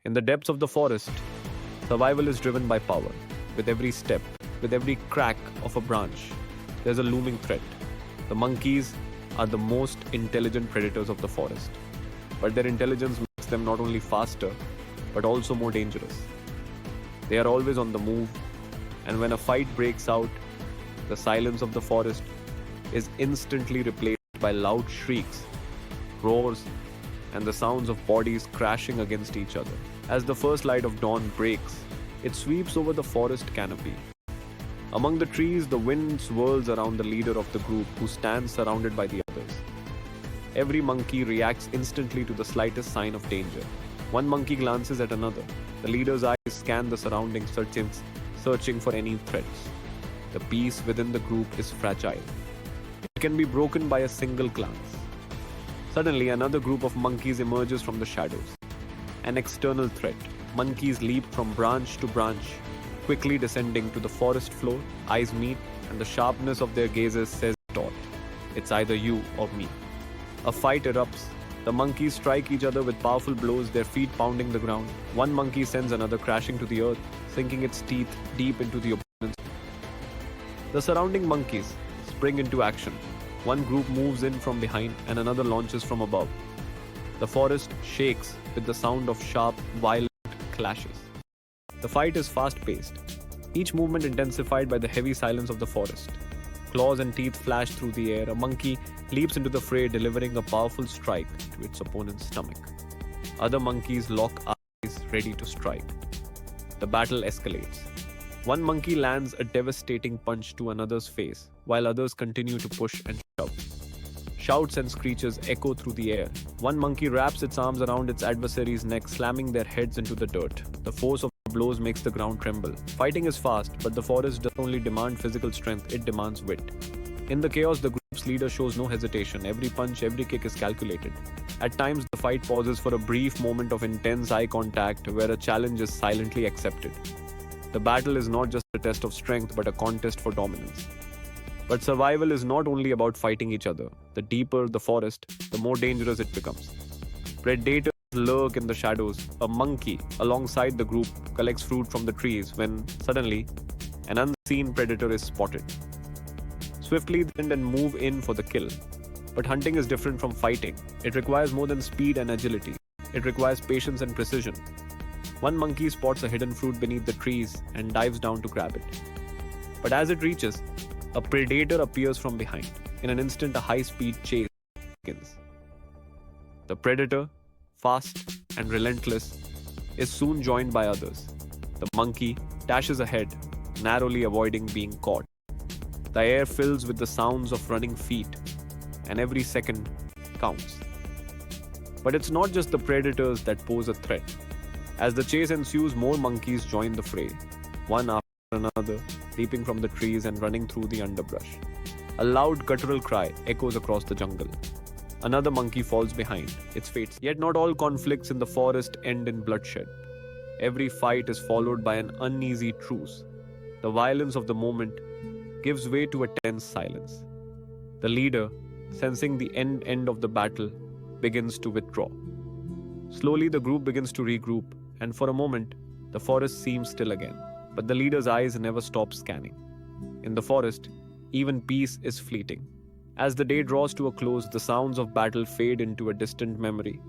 In the depths of the forest, survival is driven by power. With every step, with every crack of a branch, there's a looming threat. The monkeys are the most intelligent predators of the forest, but their intelligence makes them not only faster, but also more dangerous. They are always on the move, and when a fight breaks out, the silence of the forest is instantly replaced by loud shrieks, roars, and the sounds of bodies crashing against each other. As the first light of dawn breaks, it sweeps over the forest canopy. Among the trees, the wind swirls around the leader of the group who stands surrounded by the others. Every monkey reacts instantly to the slightest sign of danger. One monkey glances at another. The leader's eyes scan the surroundings, searching for any threats. The peace within the group is fragile. It can be broken by a single glance. Suddenly, another group of monkeys emerges from the shadows. An external threat. Monkeys leap from branch to branch, quickly descending to the forest floor. Eyes meet, and the sharpness of their gazes says it all. It's either you or me. A fight erupts. The monkeys strike each other with powerful blows, their feet pounding the ground. One monkey sends another crashing to the earth, sinking its teeth deep into the opponent's. The surrounding monkeys spring into action. One group moves in from behind and another launches from above. The forest shakes with the sound of sharp, violent clashes. The fight is fast-paced, each movement intensified by the heavy silence of the forest. Claws and teeth flash through the air. A monkey leaps into the fray, delivering a powerful strike to its opponent's stomach. Other monkeys lock eyes, ready to strike. The battle escalates. One monkey lands a devastating punch to another's face, while others continue to push and shove. Shouts and screeches echo through the air. One monkey wraps its arms around its adversary's neck, slamming their heads into the dirt. The force of the blows makes the ground tremble. Fighting is fast, but the forest doesn't only demand physical strength, it demands wit. In the chaos, the group's leader shows no hesitation. Every punch, every kick is calculated. At times, the fight pauses for a brief moment of intense eye contact where a challenge is silently accepted. The battle is not just a test of strength, but a contest for dominance. But survival is not only about fighting each other. The deeper the forest, the more dangerous it becomes. Predators lurk in the shadows. A monkey, alongside the group, collects fruit from the trees when, suddenly, an unseen predator is spotted. Swiftly they and move in for the kill. But hunting is different from fighting. It requires more than speed and agility. It requires patience and precision. One monkey spots a hidden fruit beneath the trees and dives down to grab it. But as it reaches, a predator appears from behind. In an instant, a high-speed chase begins. The predator, fast and relentless, is soon joined by others. The monkey dashes ahead, narrowly avoiding being caught. The air fills with the sounds of running feet, and every second counts. But it's not just the predators that pose a threat. As the chase ensues, more monkeys join the fray, one after another, leaping from the trees and running through the underbrush. A loud guttural cry echoes across the jungle. Another monkey falls behind, its fate. Yet not all conflicts in the forest end in bloodshed. Every fight is followed by an uneasy truce. The violence of the moment gives way to a tense silence. The leader, sensing the end of the battle, begins to withdraw. Slowly the group begins to regroup, and for a moment, the forest seems still again. But the leader's eyes never stop scanning. In the forest, even peace is fleeting. As the day draws to a close, the sounds of battle fade into a distant memory.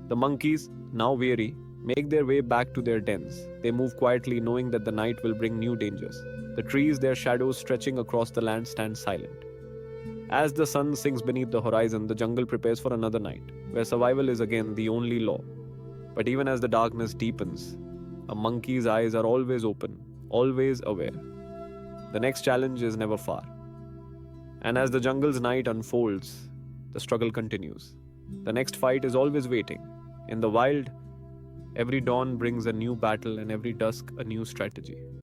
The monkeys, now weary, make their way back to their dens. They move quietly, knowing that the night will bring new dangers. The trees, their shadows stretching across the land, stand silent. As the sun sinks beneath the horizon, the jungle prepares for another night, where survival is again the only law. But even as the darkness deepens, a monkey's eyes are always open, always aware. The next challenge is never far. And as the jungle's night unfolds, the struggle continues. The next fight is always waiting. In the wild, every dawn brings a new battle and every dusk a new strategy.